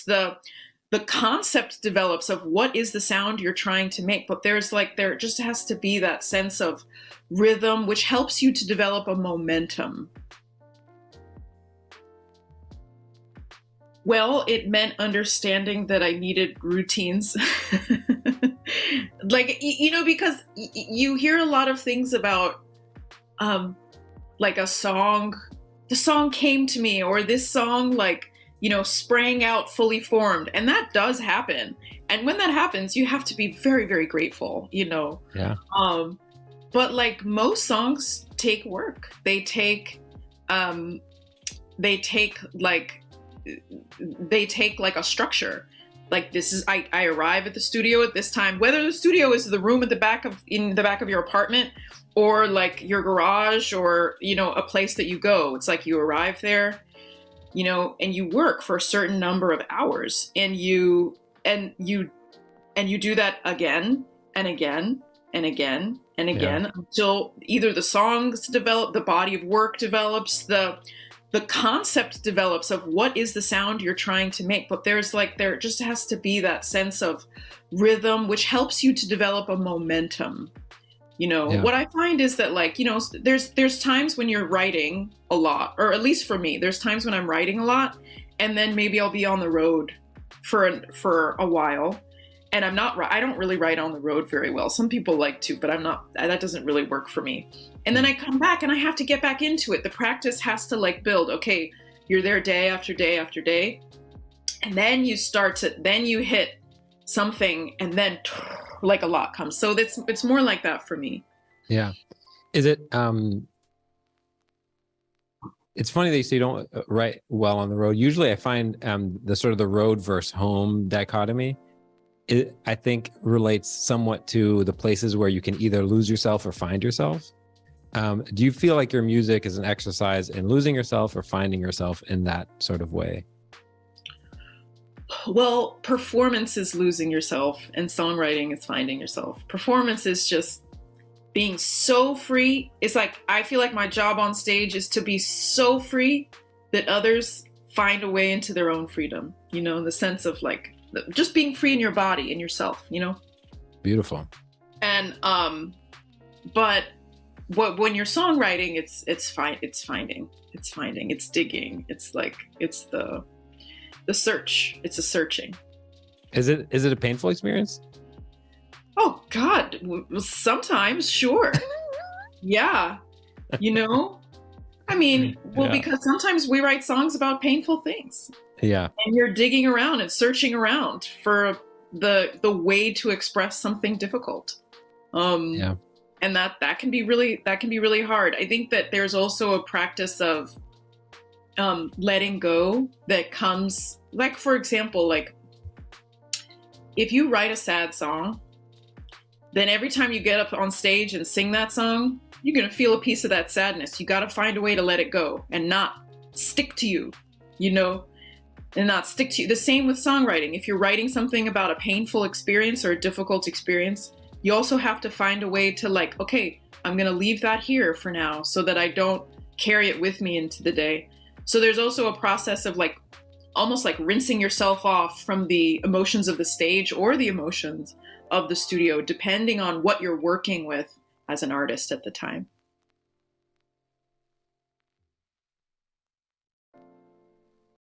develops, the concept develops of what is the sound you're trying to make. But there just has to be that sense of rhythm, which helps you to develop a momentum. Well, it meant understanding that I needed routines. Because you hear a lot of things about, like the song came to me, or this song, sprang out fully formed. And that does happen. And when that happens, you have to be very, very grateful, Yeah. But like most songs take work. They take like a structure. Like this is, I arrive at the studio at this time, whether the studio is the room in the back of your apartment, or like your garage, or, a place that you go. It's like you arrive there, and you work for a certain number of hours, and you do that again and again and again and again, until either the songs develop, the body of work develops, the concept develops of what is the sound you're trying to make. But there just has to be that sense of rhythm, which helps you to develop a momentum. What I find is that there's times when you're writing a lot, or at least for me, there's times when I'm writing a lot, and then maybe I'll be on the road for a while. And I don't really write on the road very well. Some people like to, but that doesn't really work for me. And then I come back and I have to get back into it. The practice has to build. Okay, you're there day after day after day. And then you hit something, and then a lot comes. So it's more like that for me. Yeah. Is it, it's funny that you say you don't write well on the road. Usually I find the sort of the road versus home dichotomy, I think relates somewhat to the places where you can either lose yourself or find yourself. Do you feel like your music is an exercise in losing yourself or finding yourself in that sort of way? Well, performance is losing yourself, and songwriting is finding yourself. Performance is just being so free. It's like, I feel like my job on stage is to be so free that others find a way into their own freedom, in the sense of just being free in your body and yourself, Beautiful. And but when you're songwriting, it's finding, it's digging, it's the search. It's a searching. Is it a painful experience? Oh God, sometimes, sure. Yeah, I mean, because sometimes we write songs about painful things. Yeah. And you're digging around and searching around for the way to express something difficult. And that can be really hard. I think that there's also a practice of letting go that comes, for example, if you write a sad song, then every time you get up on stage and sing that song, you're going to feel a piece of that sadness. You got to find a way to let it go and not stick to you, and not stick to you. The same with songwriting. If you're writing something about a painful experience or a difficult experience, you also have to find a way to okay, I'm going to leave that here for now so that I don't carry it with me into the day. So there's also a process of almost rinsing yourself off from the emotions of the stage or the emotions of the studio, depending on what you're working with as an artist at the time.